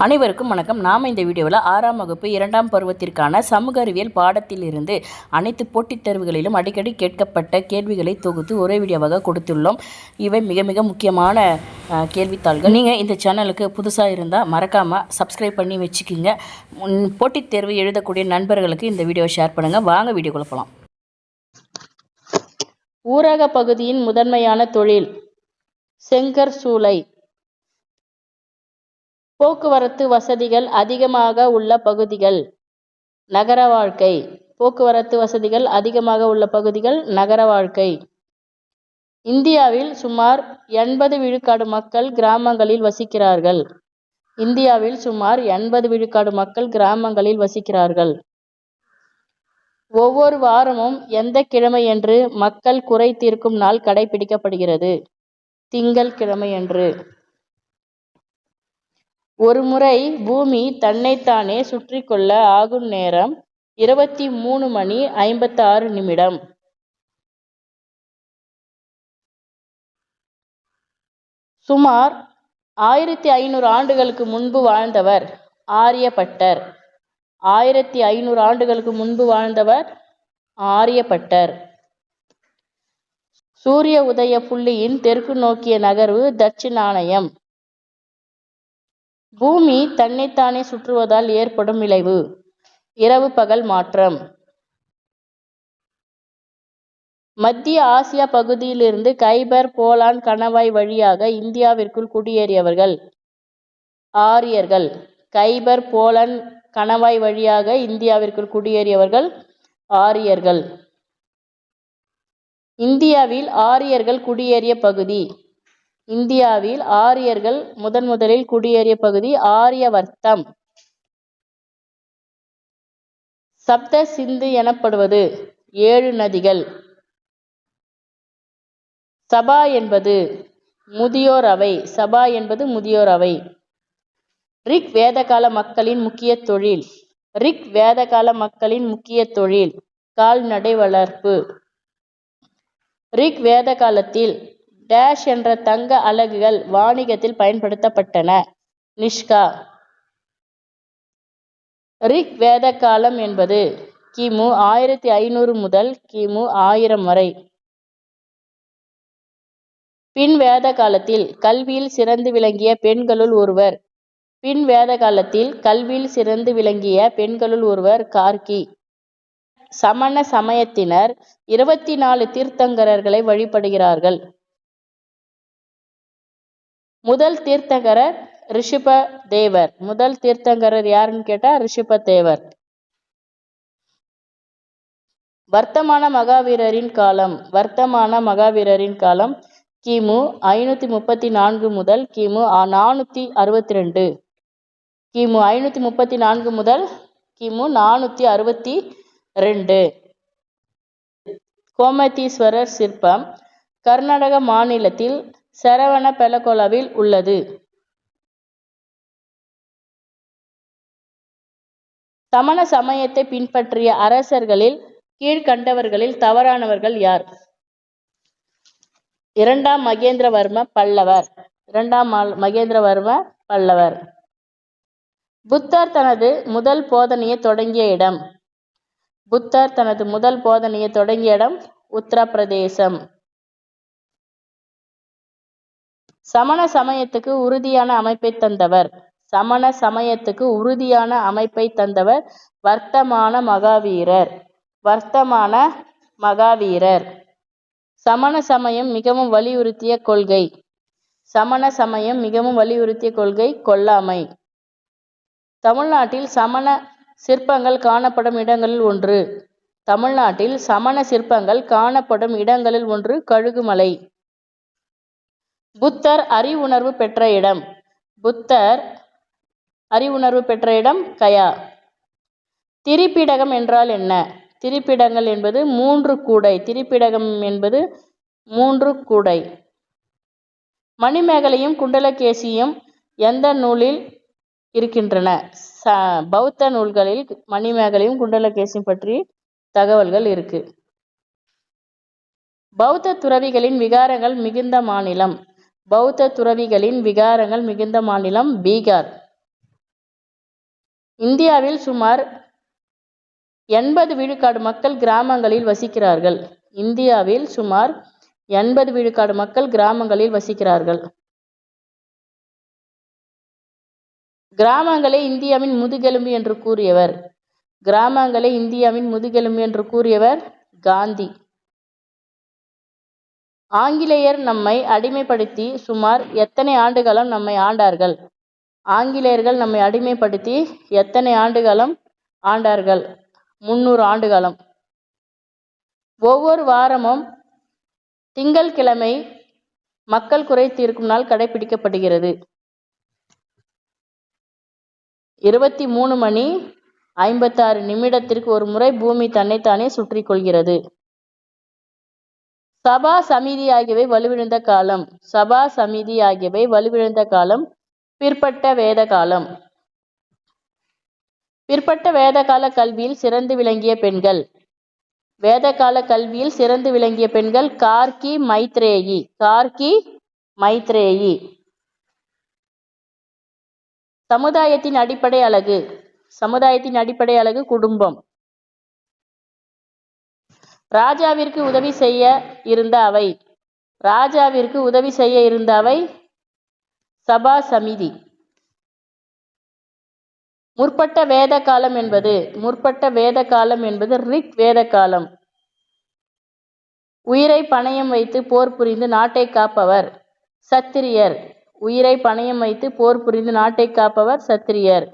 அனைவருக்கும் வணக்கம். நாம் இந்த வீடியோவில் 6ஆம் வகுப்பு 2ஆம் பருவத்திற்கான சமூக அறிவியல் பாடத்திலிருந்து அனைத்து போட்டித் தேர்வுகளிலும் அடிக்கடி கேட்கப்பட்ட கேள்விகளை தொகுத்து ஒரே வீடியோவாக கொடுத்துள்ளோம். இவை மிக மிக முக்கியமான கேள்வித்தாள்கள். நீங்கள் இந்த சேனலுக்கு புதுசாக இருந்தால் மறக்காமல் சப்ஸ்கிரைப் பண்ணி வச்சுக்கிங்க. போட்டித் தேர்வு எழுதக்கூடிய நண்பர்களுக்கு இந்த வீடியோவை ஷேர் பண்ணுங்கள். வாங்க வீடியோக்குள்ள போகலாம். ஊரக பகுதியின் முதன்மையான தொழில் செங்கற் சூளை. போக்குவரத்து வசதிகள் அதிகமாக உள்ள பகுதிகள் நகர வாழ்க்கை. போக்குவரத்து வசதிகள் அதிகமாக உள்ள பகுதிகள் நகர வாழ்க்கை. இந்தியாவில் சுமார் 80 விழுக்காடு மக்கள் கிராமங்களில் வசிக்கிறார்கள். இந்தியாவில் சுமார் 80 விழுக்காடு மக்கள் கிராமங்களில் வசிக்கிறார்கள். ஒவ்வொரு வாரமும் எந்த கிழமையன்று மக்கள் குறை தீர்க்கும் நாள் கடைபிடிக்கப்படுகிறது? திங்கள் கிழமையன்று. ஒரு முறை பூமி தன்னைத்தானே சுற்றி கொள்ள ஆகும் நேரம் 23 மணி 56 நிமிடம். சுமார் 1500 ஆண்டுகளுக்கு முன்பு வாழ்ந்தவர் ஆரியப்பட்டர். 1500 ஆண்டுகளுக்கு முன்பு வாழ்ந்தவர் ஆரியப்பட்டர். சூரிய உதய புள்ளியின் தெற்கு நோக்கிய நகர்வு தட்சிணாயனம். பூமி தன்னைத்தானே சுற்றுவதால் ஏற்படும் விளைவு இரவு பகல் மாற்றம். மத்திய ஆசியா பகுதியிலிருந்து கைபர் போலாந்து கணவாய் வழியாக இந்தியாவிற்குள் குடியேறியவர்கள் ஆரியர்கள். கைபர் போலாந்து கணவாய் வழியாக இந்தியாவிற்குள் குடியேறியவர்கள் ஆரியர்கள். இந்தியாவில் ஆரியர்கள் குடியேறிய பகுதி. இந்தியாவில் ஆரியர்கள் முதலில் குடியேறிய பகுதி ஆரியவர்த்தம். சப்த சிந்து எனப்படுவது 7 நதிகள். சபா என்பது முதியோர் அவை. சபா என்பது முதியோர் அவை. ரிக் வேதகால மக்களின் முக்கிய தொழில். ரிக் வேதகால மக்களின் முக்கிய தொழில் கால்நடை வளர்ப்பு. ரிக் வேத காலத்தில் டேஷ் என்ற தங்க அலகுகள் வாணிகத்தில் பயன்படுத்தப்பட்டன. நிஷ்கா. ரிக் வேத காலம் என்பது கிமு 1500 முதல் கிமு 1000 வரை. பின் வேத காலத்தில் கல்வியில் சிறந்து விளங்கிய பெண்களுள் ஒருவர். பின் வேத காலத்தில் கல்வியில் சிறந்து விளங்கிய பெண்களுள் ஒருவர் கார்கி. சமண சமயத்தினர் 24 தீர்த்தங்கரர்களை வழிபடுகிறார்கள். முதல் தீர்த்தங்கரர் ரிஷப தேவர். முதல் தீர்த்தங்கரர் யாருன்னு கேட்டா ரிஷப தேவர். வர்த்தமான மகாவீரரின் காலம். வர்த்தமான மகாவீரரின் காலம் கிமு 534 முதல் கிமு 462. கிமு 534 முதல் கிமு 462. கோமதீஸ்வரர் சிற்பம் கர்நாடக மாநிலத்தில் சரவண பெலகோலாவில் உள்ளது. சமண சமயத்தை பின்பற்றிய அரசர்களில் கீழ்கண்டவர்களில் தவறானவர்கள் யார்? 2ஆம் மகேந்திரவர்ம பல்லவர். 2ஆம் மகேந்திரவர்ம பல்லவர். புத்தர் தனது முதல் போதனையை தொடங்கிய இடம். புத்தர் தனது முதல் போதனையை தொடங்கிய இடம் உத்தரப்பிரதேசம். சமண சமயத்துக்கு உறுதியான அமைப்பை தந்தவர். சமண சமயத்துக்கு உறுதியான அமைப்பை தந்தவர் வர்த்தமான மகாவீரர். வர்த்தமான மகாவீரர். சமண சமயம் மிகவும் வலியுறுத்திய கொள்கை. சமண சமயம் மிகவும் வலியுறுத்திய கொள்கை கொல்லாமை. தமிழ்நாட்டில் சமண சிற்பங்கள் காணப்படும் இடங்களில் ஒன்று. தமிழ்நாட்டில் சமண சிற்பங்கள் காணப்படும் இடங்களில் ஒன்று கழுகுமலை. புத்தர் அறிவுணர்வு பெற்ற இடம். புத்தர் அறிவுணர்வு பெற்ற இடம் கயா. திரிபிடகம் என்றால் என்ன? திரிபிடங்கள் என்பது 3 கூடை. திரிபிடகம் என்பது 3 கூடை. மணிமேகலையும் குண்டலகேசியும் எந்த நூலில் இருக்கின்றன? பௌத்த நூல்களில் மணிமேகலையும் குண்டலகேசியும் பற்றி தகவல்கள் இருக்கு. பௌத்த துறவிகளின் விகாரங்கள் மிகுந்த மாநிலம். பௌத்த துறவிகளின் விகாரங்கள் மிகுந்த மாநிலம் பீகார். இந்தியாவில் சுமார் 80 விழுக்காடு மக்கள் கிராமங்களில் வசிக்கிறார்கள். இந்தியாவில் சுமார் 80 விழுக்காடு மக்கள் கிராமங்களில் வசிக்கிறார்கள். கிராமங்களே இந்தியாவின் முதுகெலும்பு என்று கூறியவர். கிராமங்களே இந்தியாவின் முதுகெலும்பு என்று கூறியவர் காந்தி. ஆங்கிலேயர் நம்மை அடிமைப்படுத்தி சுமார் எத்தனை ஆண்டுகாலம் நம்மை ஆண்டார்கள்? ஆங்கிலேயர்கள் நம்மை அடிமைப்படுத்தி எத்தனை ஆண்டுகாலம் ஆண்டார்கள்? 300 ஆண்டுகாலம். ஒவ்வொரு வாரமும் திங்கட்கிழமை மக்கள் குறை தீர்க்கும் நாள் கடைபிடிக்கப்படுகிறது. 23 மணி 56 நிமிடத்திற்கு ஒரு முறை பூமி தன்னைத்தானே சுற்றி கொள்கிறது. சபா சமிதி ஆகியவை வலுவிழந்த காலம். சபா சமிதி ஆகியவை வலுவிழந்த காலம். பிற்பட்ட வேத காலம். பிற்பட்ட வேதகால கல்வியில் சிறந்து விளங்கிய பெண்கள். வேதகால கல்வியில் சிறந்து விளங்கிய பெண்கள் கார்கி மைத்ரேயி. கார்கி மைத்ரேயி. சமுதாயத்தின் அடிப்படை அலகு. சமுதாயத்தின் அடிப்படை அலகு குடும்பம். ராஜாவிற்கு உதவி செய்ய இருந்த அவை. ராஜாவிற்கு உதவி செய்ய இருந்த அவை சபா சமிதி. முற்பட்ட வேத காலம் என்பது முற்பட்ட வேத காலம் என்பது ரிக் வேத காலம். உயிரை பணயம் வைத்து போர் புரிந்து நாட்டை காப்பவர் சத்திரியர். உயிரை பணயம் வைத்து போர் புரிந்து நாட்டை காப்பவர் சத்திரியர்.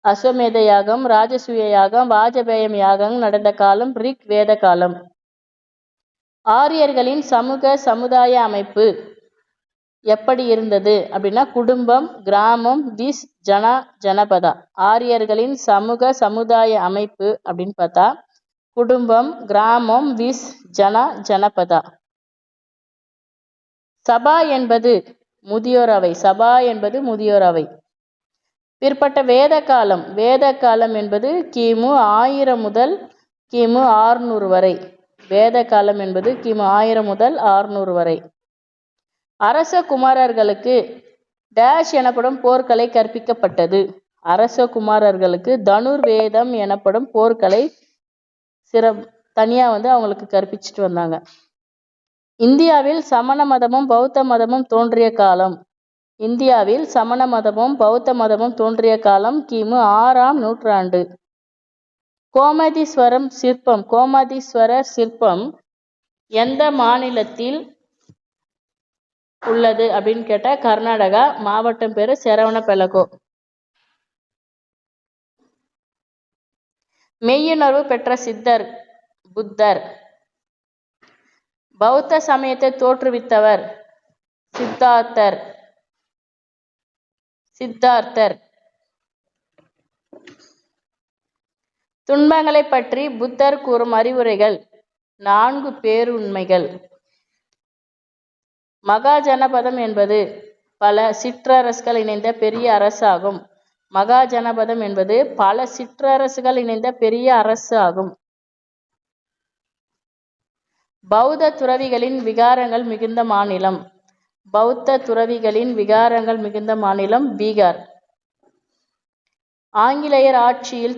அஸ்வமேத யாகம், ராஜசூய யாகம், வாஜபேயம் யாகம் நடந்த காலம் ரிக் வேத காலம். ஆரியர்களின் சமூக சமுதாய அமைப்பு எப்படி இருந்தது அப்படின்னா குடும்பம், கிராமம், விஸ், ஜனா, ஜனபதா. ஆரியர்களின் சமூக சமுதாய அமைப்பு அப்படின்னு பார்த்தா குடும்பம், கிராமம், விஸ், ஜனா, ஜனபதா. சபா என்பது முதியோர் அவை. சபா என்பது முதியோர் அவை. பிற்பட்ட வேத காலம். வேத காலம் என்பது கிமு 1000 முதல் கிமு 600 வரை. வேத காலம் என்பது கிமு 1000 முதல் 600 வரை. அரச குமாரர்களுக்கு டேஷ் எனப்படும் போர்க்கலை கற்பிக்கப்பட்டது. அரச குமாரர்களுக்கு தனுர்வேதம் எனப்படும் போர்க்கலை தனியா அவங்களுக்கு கற்பிச்சுட்டு வந்தாங்க. இந்தியாவில் சமண மதமும் பௌத்த மதமும் தோன்றிய காலம். இந்தியாவில் சமண மதமும் பௌத்த மதமும் தோன்றிய காலம் கிமு 6ஆம் நூற்றாண்டு. கோமதீஸ்வரம் சிற்பம். கோமதீஸ்வரர் சிற்பம் எந்த மாநிலத்தில் உள்ளது அப்படின்னு கேட்டா கர்நாடகா. மாவட்டம் பேரு சரவணபெலகோ. மெய்யுணர்வு பெற்ற சித்தர் புத்தர். பௌத்த சமயத்தை தோற்றுவித்தவர் சித்தார்த்தர். சித்தார்த்தர். துன்பங்களை பற்றி புத்தர் கூறும் அறிவுரைகள் 4 பேருண்மைகள். மகாஜனபதம் என்பது பல சிற்றரசுகள் இணைந்த பெரிய அரசு ஆகும். மகாஜனபதம் என்பது பல சிற்றரசுகள் இணைந்த பெரிய அரசு ஆகும். பௌத்த துறவிகளின் விகாரங்கள் மிகுந்த மாநிலம். பௌத்த துறவிகளின் விகாரங்கள் மிகுந்த மாநிலம் பீகார். ஆங்கிலேயர் ஆட்சியில்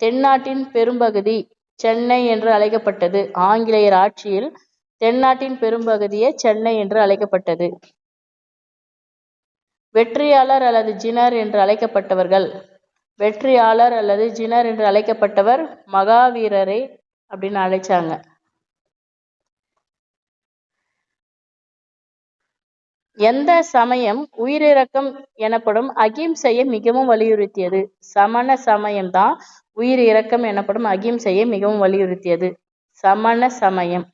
தென்னாட்டின் பெரும்பகுதி சென்னை என்று அழைக்கப்பட்டது. ஆங்கிலேயர் ஆட்சியில் தென்னாட்டின் பெரும்பகுதியே சென்னை என்று அழைக்கப்பட்டது. வெற்றியாளர் அல்லது ஜினர் என்று அழைக்கப்பட்டவர்கள். வெற்றியாளர் அல்லது ஜினர் என்று அழைக்கப்பட்டவர் மகாவீரரை அப்படின்னு அழைச்சாங்க. எந்த சமயம் உயிரிரக்கம் எனப்படும் அகிம்சையை மிகவும் வலியுறுத்தியது? சமண சமயம்தான் உயிர் இரக்கம் எனப்படும் அகிம்சையை மிகவும் வலியுறுத்தியது. சமண சமயம்.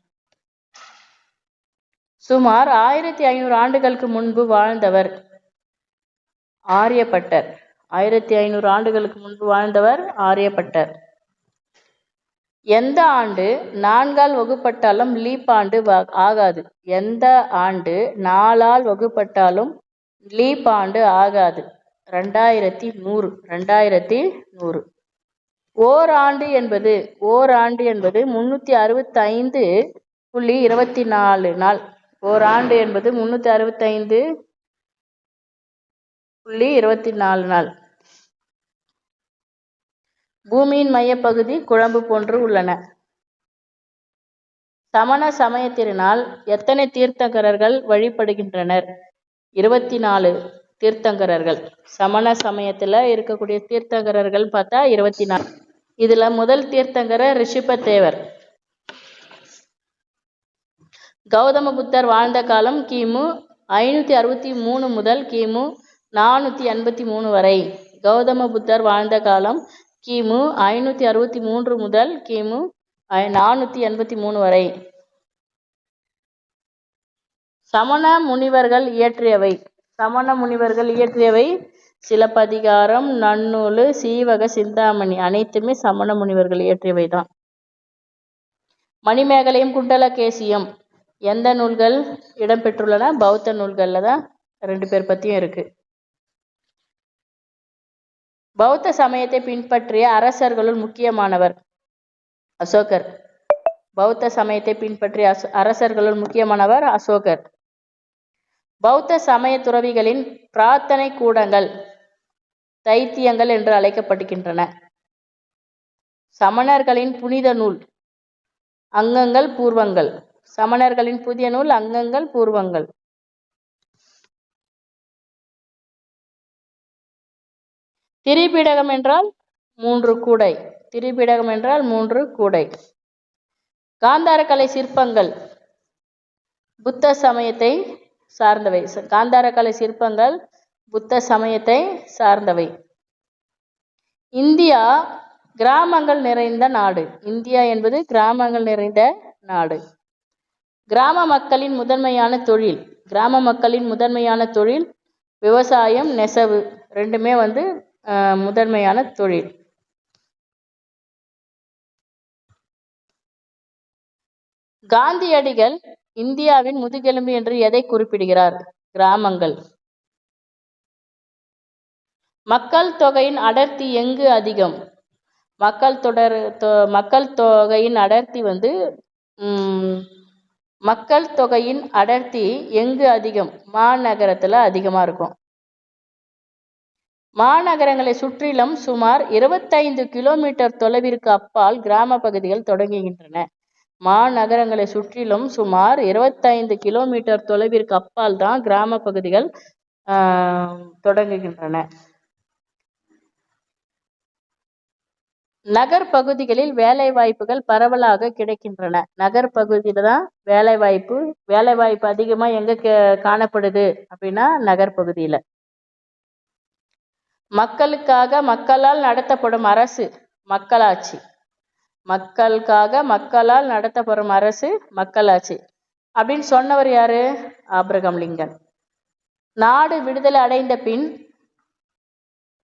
சுமார் 1500 ஆண்டுகளுக்கு முன்பு வாழ்ந்தவர் ஆரியப்பட்டர். 1500 ஆண்டுகளுக்கு முன்பு வாழ்ந்தவர் ஆரியப்பட்டர். எந்த ஆண்டு 4ஆல் வகுப்பட்டாலும் லீப் ஆண்டு ஆகாது? எந்த ஆண்டு 4ஆல் வகுப்பட்டாலும் லீப் ஆண்டு ஆகாது? 2100. 2100. ஓராண்டு என்பது 365.24 நாள். ஓராண்டு என்பது 365.24 நாள். பூமியின் மையப்பகுதி குழம்பு போன்று உள்ளன. சமண சமயத்தினால் எத்தனை தீர்த்தங்கரர்கள் வழிபடுகின்றனர்? 24 தீர்த்தங்கரர்கள். சமண சமயத்தில் இருக்கக்கூடிய தீர்த்தங்கரர்கள் பார்த்தா 24. இதுல முதல் தீர்த்தங்கரர் ரிஷிபதேவர். கௌதம புத்தர் வாழ்ந்த காலம் கிமு 563 முதல் கிமு 483 வரை. கௌதம புத்தர் வாழ்ந்த காலம் கிமு 563 முதல் கிமு 483 வரை. சமண முனிவர்கள் இயற்றியவை. சமண முனிவர்கள் இயற்றியவை சிலப்பதிகாரம், நன்னூல், சீவக சிந்தாமணி அனைத்துமே சமண முனிவர்கள் இயற்றியவை தான். மணிமேகலையும் குண்டலகேசியம் எந்த நூல்கள் இடம்பெற்றுள்ளன? பௌத்த நூல்கள்ல தான் 2 பேர் பத்தியும் இருக்கு. பௌத்த சமயத்தை பின்பற்றிய அரசர்களுள் முக்கியமானவர்? அசோகர். பௌத்த சமயத்தை பின்பற்றிய அரசர்களுள் முக்கியமானவர் அசோகர். பௌத்த சமய துறவிகளின் பிரார்த்தனை கூடங்கள் தைத்தியங்கள் என்று அழைக்கப்படுகின்றன. சமணர்களின் புனித நூல் அங்கங்கள் பூர்வங்கள். சமணர்களின் புதிய நூல் அங்கங்கள் பூர்வங்கள். திரிபீடகம் என்றால் 3 கூடை. திரிபீடகம் என்றால் 3 கூடை. காந்தாரக்கலை சிற்பங்கள் புத்த சமயத்தை சார்ந்தவை. காந்தாரக்கலை சிற்பங்கள் புத்த சமயத்தை சார்ந்தவை. இந்தியா கிராமங்கள் நிறைந்த நாடு. இந்தியா என்பது கிராமங்கள் நிறைந்த நாடு. கிராம மக்களின் முதன்மையான தொழில். கிராம மக்களின் முதன்மையான தொழில் விவசாயம், நெசவு. ரெண்டுமே முதன்மையான தொழில். காந்தியடிகள் இந்தியாவின் முதுகெலும்பு என்று எதை குறிப்பிடுகிறார்? கிராமங்கள். மக்கள் தொகையின் அடர்த்தி எங்கு அதிகம்? மக்கள் தொகையின் அடர்த்தி மக்கள் தொகையின் அடர்த்தி எங்கு அதிகம்? மாநகரத்துல அதிகமா இருக்கும். மாநகரங்களை சுற்றிலும் சுமார் 25 கிலோமீட்டர் தொலைவிற்கு அப்பால் கிராம பகுதிகள் தொடங்குகின்றன. மாநகரங்களை சுற்றிலும் சுமார் 25 கிலோமீட்டர் தொலைவிற்கு அப்பால் தான் கிராம பகுதிகள் தொடங்குகின்றன. நகர் பகுதிகளில் வேலை வாய்ப்புகள் பரவலாக கிடைக்கின்றன. நகர் பகுதியில தான் வேலை வாய்ப்பு அதிகமா எங்க காணப்படுது அப்படின்னா நகர் பகுதியில. மக்களுக்காக மக்களால் நடத்தப்படும் அரசு மக்களாட்சி. மக்களுக்காக மக்களால் நடத்தப்படும் அரசு மக்களாட்சி அப்படின்னு சொன்னவர் யாரு? Abraham Lincoln. நாடு விடுதலை அடைந்த பின்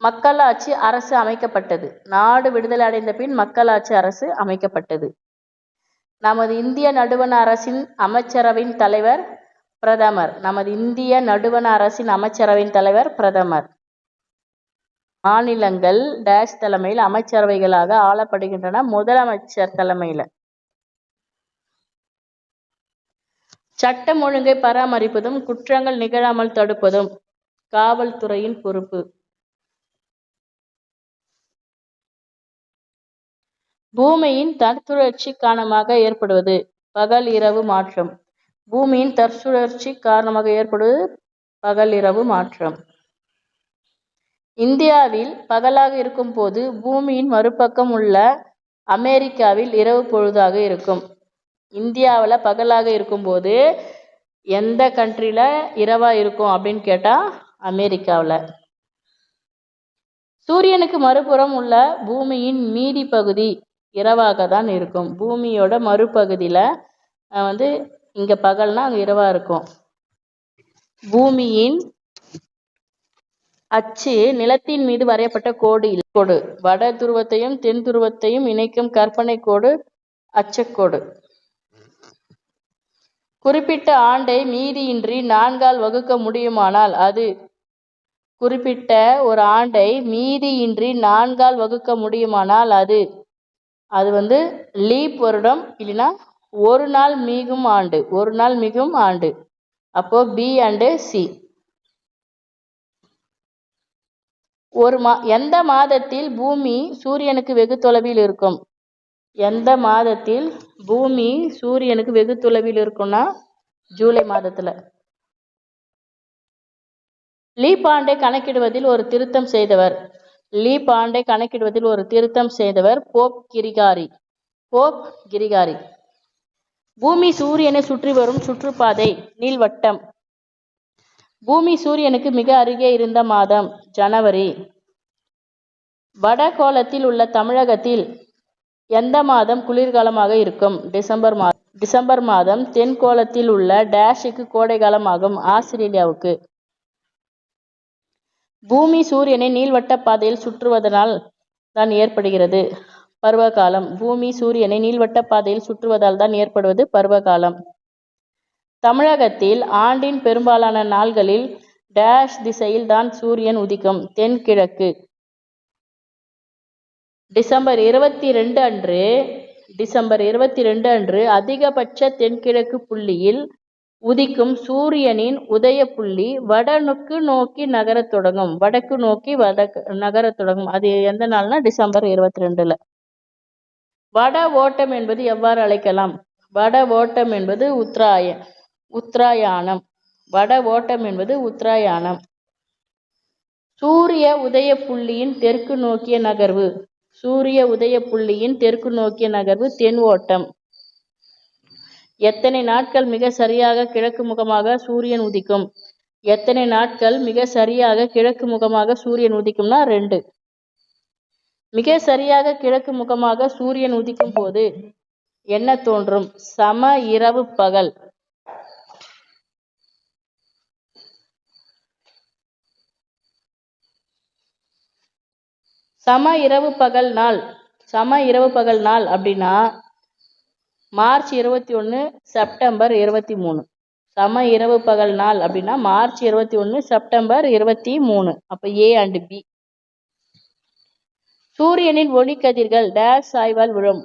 மக்களாட்சி அரசு அமைக்கப்பட்டது. நாடு விடுதலை அடைந்த பின் மக்களாட்சி அரசு அமைக்கப்பட்டது. நமது இந்திய நடுவண் அரசின் அமைச்சரவையின் தலைவர் பிரதமர். நமது இந்திய நடுவண் அரசின் அமைச்சரவையின் தலைவர் பிரதமர். மாநிலங்கள் டேஷ் தலைமையில் அமைச்சரவைகளாக ஆளப்படுகின்றன. முதலமைச்சர் தலைமையில. சட்டம் ஒழுங்கை பராமரிப்பதும் குற்றங்கள் நிகழாமல் தடுப்பதும் காவல்துறையின் பொறுப்பு. பூமியின் தற்சுழற்சி காரணமாக ஏற்படுவது பகல் இரவு மாற்றம். பூமியின் தற்சுழற்சி காரணமாக ஏற்படுவது பகல் இரவு மாற்றம். இந்தியாவில் பகலாக இருக்கும் போது பூமியின் மறுபக்கம் உள்ள அமெரிக்காவில் இரவு பொழுதாக இருக்கும். இந்தியாவில் பகலாக இருக்கும்போது எந்த கண்ட்ரியில இரவா இருக்கும் அப்படின்னு கேட்டா அமெரிக்காவில். சூரியனுக்கு மறுபுறம் உள்ள பூமியின் மீதி பகுதி இரவாக தான் இருக்கும். பூமியோட மறுபகுதியில இங்க பகல்னா அங்க இரவா இருக்கும். பூமியின் அச்சு நிலத்தின் மீது வரையப்பட்ட கோடு. வட துருவத்தையும் தென் துருவத்தையும் இணைக்கும் கற்பனை கோடு அச்சக்கோடு. குறிப்பிட்ட ஆண்டை மீதியின்றி 4ஆல் வகுக்க முடியுமானால் அது குறிப்பிட்ட ஒரு ஆண்டை மீதியின்றி 4ஆல் வகுக்க முடியுமானால் அது லீப் வருடம், இல்லைன்னா ஒரு நாள் மிகும் ஆண்டு. ஒரு நாள் மிகும் ஆண்டு. அப்போ பி அண்டு சி. எந்த மாதத்தில் பூமி சூரியனுக்கு வெகு தொலைவில் இருக்கும்? எந்த மாதத்தில் பூமி சூரியனுக்கு வெகு தொலைவில் இருக்கும்னா ஜூலை மாதத்துல. லீப் ஆண்டை கணக்கிடுவதில் ஒரு திருத்தம் செய்தவர். லீப் ஆண்டை கணக்கிடுவதில் ஒரு திருத்தம் செய்தவர் போப் கிரிகாரி. பூமி சூரியனை சுற்றி வரும் சுற்றுப்பாதை நீள்வட்டம். பூமி சூரியனுக்கு மிக அருகே இருந்த மாதம் ஜனவரி. வடகோளத்தில் உள்ள தமிழகத்தில் எந்த மாதம் குளிர்காலமாக இருக்கும்? டிசம்பர் மாதம். தென்கோளத்தில் உள்ள டேஷுக்கு கோடைகாலம் ஆகும்? ஆஸ்திரேலியாவுக்கு. பூமி சூரியனை நீள்வட்ட பாதையில் சுற்றுவதனால் தான் ஏற்படுகிறது பருவகாலம். பூமி சூரியனை நீள்வட்ட பாதையில் சுற்றுவதால் தான் ஏற்படுவது பருவகாலம். தமிழகத்தில் ஆண்டின் பெரும்பாலான நாள்களில் டேஷ் திசையில் தான் சூரியன் உதிக்கும்? தென்கிழக்கு. டிசம்பர் 22 அன்று அதிகபட்ச தென்கிழக்கு புள்ளியில் உதிக்கும் சூரியனின் உதய புள்ளி வடக்கு நோக்கி நகரத் தொடங்கும். அது எந்த நாள்னா டிசம்பர் 22. வட ஓட்டம் என்பது எவ்வாறு அழைக்கலாம்? வட ஓட்டம் என்பது உத்தராயணம். வட ஓட்டம் என்பது உத்தராயணம். சூரிய உதய புள்ளியின் தெற்கு நோக்கிய நகர்வு. சூரிய உதய புள்ளியின் தெற்கு நோக்கிய நகர்வு தென் ஓட்டம். எத்தனை நாட்கள் மிக சரியாக கிழக்கு முகமாக சூரியன் உதிக்கும்? எத்தனை நாட்கள் மிக சரியாக கிழக்கு முகமாக சூரியன் உதிக்கும்னா 2. மிக சரியாக கிழக்கு முகமாக சூரியன் உதிக்கும் போது என்ன தோன்றும்? சம இரவு பகல். சம இரவு பகல் நாள் அப்படின்னா மார்ச் 21 செப்டம்பர் 23. சம இரவு பகல் நாள் அப்படின்னா மார்ச் 21 செப்டம்பர் 23. அப்ப A and B. சூரியனின் ஒளிக்கதிர்கள் டேஷ் சாய்வால் விழும்?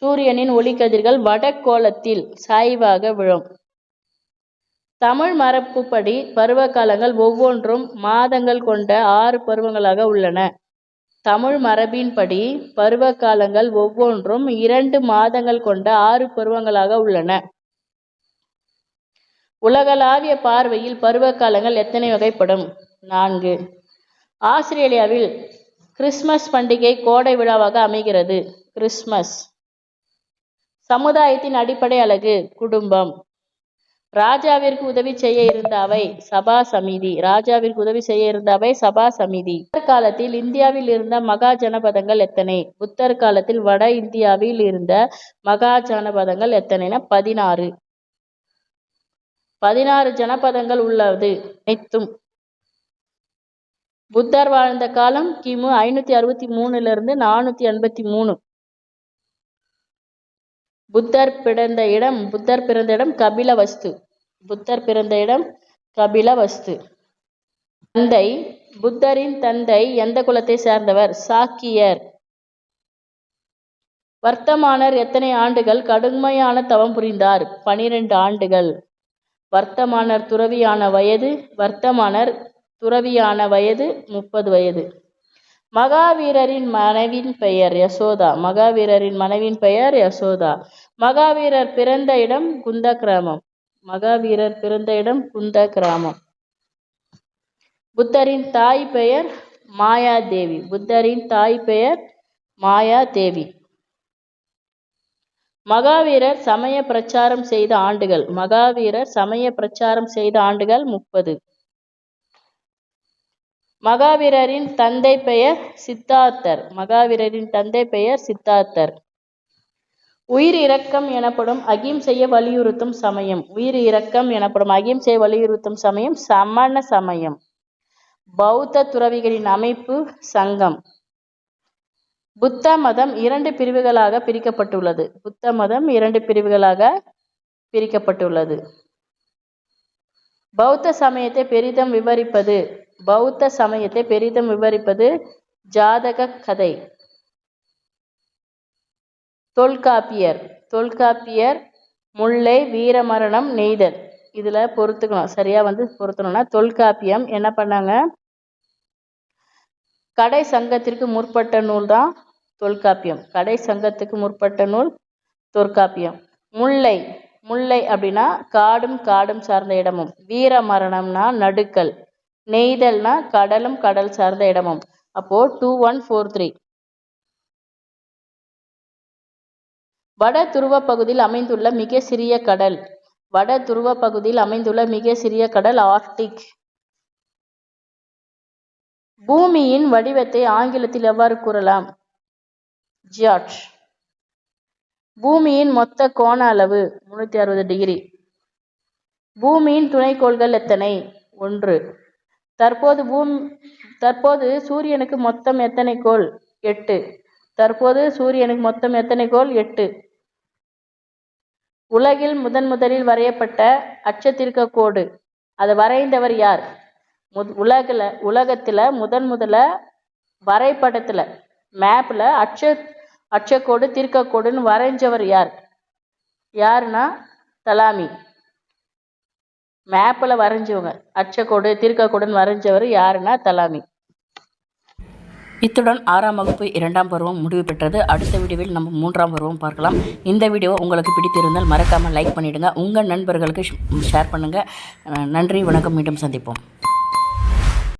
சூரியனின் ஒளிக்கதிர்கள் வடகோளத்தில் சாய்வாக விழும். தமிழ் மரபுப்படி பருவ காலங்கள் ஒவ்வொன்றும் மாதங்கள் கொண்ட 6 பருவங்களாக உள்ளன. தமிழ் மரபின்படி பருவ காலங்கள் ஒவ்வொன்றும் 2 மாதங்கள் கொண்ட 6 பருவங்களாக உள்ளன. உலகளாவிய பார்வையில் பருவ காலங்கள் எத்தனை வகைப்படும்? 4. ஆஸ்திரேலியாவில் கிறிஸ்மஸ் பண்டிகை கோடை விழாவாக அமைகிறது. கிறிஸ்மஸ். சமுதாயத்தின் அடிப்படை அலகு குடும்பம். ராஜாவிற்கு உதவி செய்ய இருந்த அவை சபா சமிதி. புத்தர் காலத்தில் இந்தியாவில் இருந்த மகா ஜனபதங்கள் எத்தனை? புத்தர் காலத்தில் வட இந்தியாவில் இருந்த மகா ஜனபதங்கள் எத்தனைனா 16. 16 ஜனபதங்கள் உள்ளது அனைத்தும். புத்தர் வாழ்ந்த காலம் கிமு 563 483. புத்தர் பிறந்த இடம் கபிலவஸ்து. புத்தரின் தந்தை எந்த குலத்தை சேர்ந்தவர்? சாக்கியர். வர்த்தமானர் எத்தனை ஆண்டுகள் கடுமையான தவம் புரிந்தார்? 12 ஆண்டுகள். வர்த்தமானர் துறவியான வயது 30 வயது. மகாவீரரின் மனைவியின் பெயர் யசோதா. மகாவீரர் பிறந்த இடம் குந்த கிராமம். புத்தரின் தாய் பெயர் மாயாதேவி. மகாவீரர் சமய பிரச்சாரம் செய்த ஆண்டுகள் 30. மகாவீரரின் தந்தை பெயர் சித்தார்த்தர். உயிர் இரக்கம் எனப்படும் அகிம்சையை வலியுறுத்தும் சமயம் சமண சமயம். பௌத்த துறவிகளின் அமைப்பு சங்கம். புத்த மதம் 2 பிரிவுகளாக பிரிக்கப்பட்டுள்ளது. பௌத்த சமயத்தை பெரிதும் விவரிப்பது ஜாதக கதை. தொல்காப்பியர் முல்லை வீரமரணம் நெய்தல். இதுல பொறுத்துக்கணும், சரியா பொருத்தணும்னா தொல்காப்பியம் என்ன பண்ணாங்க? கடை சங்கத்திற்கு முற்பட்ட நூல் தான் தொல்காப்பியம். கடை சங்கத்துக்கு முற்பட்ட நூல் தொல்காப்பியம். முல்லை, முல்லை அப்படின்னா காடும் காடும் சார்ந்த இடமும். வீர மரணம்னா நடுக்கல். நெய்தல்னா கடலும் கடல் சார்ந்த இடமும். அப்போ 2143. வட துருவ பகுதியில் அமைந்துள்ள மிக சிறிய கடல். வட துருவ பகுதியில் அமைந்துள்ள மிக சிறிய கடல் ஆர்க்டிக். பூமியின் வடிவத்தை ஆங்கிலத்தில் எவ்வாறு கூறலாம்? ஜியாட். பூமியின் மொத்த கோண அளவு 360 டிகிரி. பூமியின் துணைக்கோள்கள் எத்தனை? 1. தற்போது சூரியனுக்கு மொத்தம் எத்தனை கோள்? 8. தற்போது சூரியனுக்கு மொத்தம் எத்தனை கோள்? 8. உலகில் முதலில் வரையப்பட்ட அச்சத்திற்க கோடு, அதை வரைந்தவர் யார்? உலகத்துல முதல்ல வரைபடத்துல மேப்ல அச்சக்கோடு தீர்க்கக்கோடுன்னு வரைஞ்சவர் யார்? யாருன்னா தலாமி. மேப்ல வரைஞ்சவங்க அச்சக்கோடு தீர்க்கக்கோடுன்னு வரைஞ்சவர் யாருன்னா தலாமி. இத்துடன் 6ஆம் வகுப்பு 2ஆம் பருவம் முடிவு பெற்றது. அடுத்த வீடியோவில் நம்ம 3ஆம் பருவம் பார்க்கலாம். இந்த வீடியோ உங்களுக்கு பிடித்திருந்தால் மறக்காமல் லைக் பண்ணிவிடுங்க. உங்கள் நண்பர்களுக்கு ஷேர் பண்ணுங்கள். நன்றி, வணக்கம். மீண்டும் சந்திப்போம்.